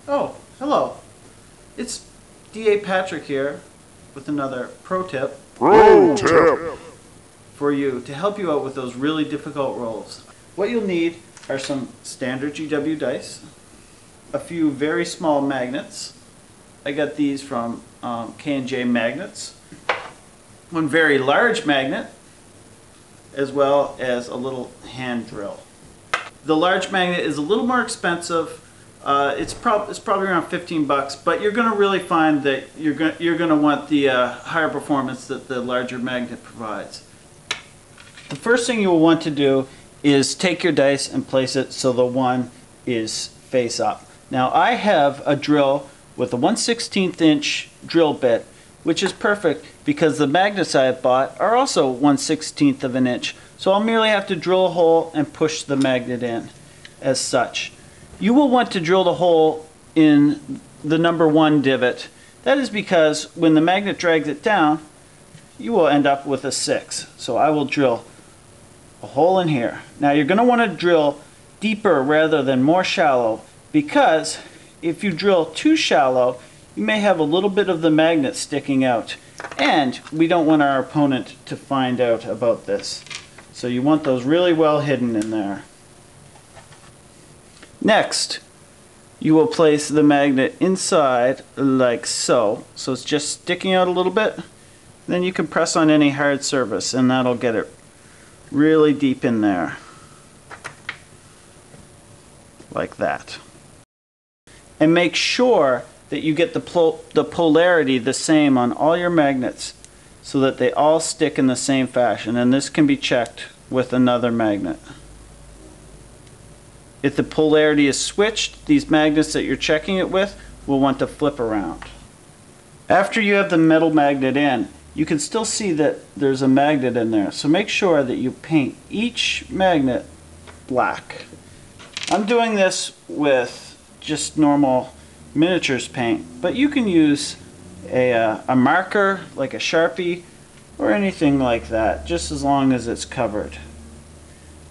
Oh, hello. It's D.A. Patrick here with another pro tip for you to help you out with those really difficult rolls. What you'll need are some standard GW dice, a few very small magnets. I got these from K&J Magnets. One very large magnet, as well as a little hand drill. The large magnet is a little more expensive. It's probably around 15 bucks, but you're going to really find that you're going to want the higher performance that the larger magnet provides. The first thing you'll want to do is take your dice and place it so the one is face up. Now I have a drill with a 1/16 inch drill bit, which is perfect because the magnets I have bought are also 1/16 of an inch. So I'll merely have to drill a hole and push the magnet in as such. You will want to drill the hole in the number 1 divot. That is because when the magnet drags it down, you will end up with a 6. So I will drill a hole in here. Now you're going to want to drill deeper rather than more shallow, because if you drill too shallow, you may have a little bit of the magnet sticking out, and we don't want our opponent to find out about this. So you want those really well hidden in there. Next, you will place the magnet inside like so. So it's just sticking out a little bit. Then you can press on any hard surface and that'll get it really deep in there. Like that. And make sure that you get the polarity the same on all your magnets so that they all stick in the same fashion. And this can be checked with another magnet. If the polarity is switched, these magnets that you're checking it with will want to flip around. After you have the metal magnet in, you can still see that there's a magnet in there. So make sure that you paint each magnet black. I'm doing this with just normal miniatures paint, but you can use a marker like a Sharpie or anything like that, just as long as it's covered.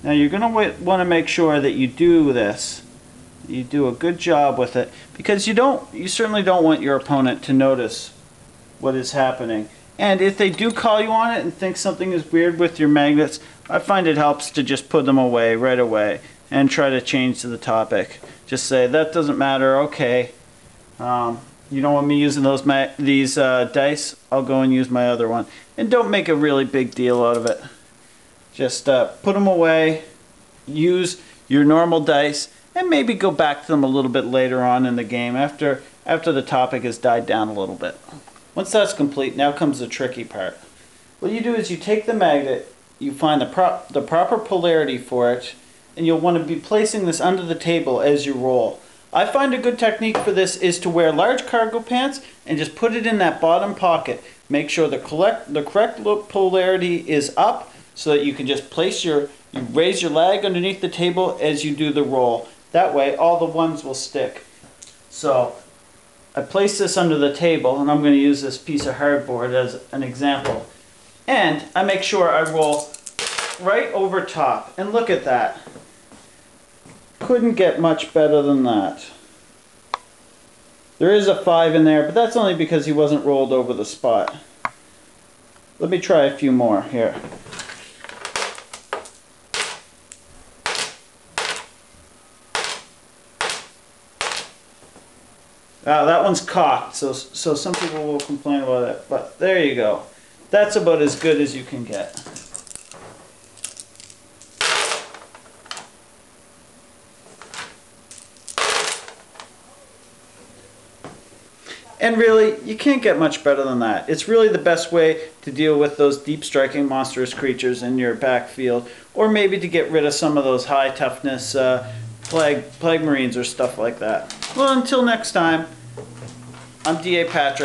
Now you're going to want to make sure that you do this. You do a good job with it, because you certainly don't want your opponent to notice what is happening. And if they do call you on it and think something is weird with your magnets, I find it helps to just put them away right away and try to change to the topic. Just say, that doesn't matter, okay. You don't want me using these dice, I'll go and use my other one. And don't make a really big deal out of it. Just put them away, use your normal dice, and maybe go back to them a little bit later on in the game after the topic has died down a little bit. Once that's complete, now comes the tricky part. What you do is you take the magnet, you find the proper polarity for it, and you'll want to be placing this under the table as you roll. I find a good technique for this is to wear large cargo pants and just put it in that bottom pocket. Make sure the correct polarity is up, so that you can just raise your leg underneath the table as you do the roll. That way all the ones will stick. So I place this under the table, and I'm going to use this piece of hardboard as an example. And I make sure I roll right over top. And look at that. Couldn't get much better than that. There is a 5 in there, but that's only because he wasn't rolled over the spot. Let me try a few more here. That one's cocked, so some people will complain about it, but there you go. That's about as good as you can get. And really, you can't get much better than that. It's really the best way to deal with those deep striking monstrous creatures in your backfield, or maybe to get rid of some of those high toughness plague marines or stuff like that. Well, until next time, I'm D.A. Patrick.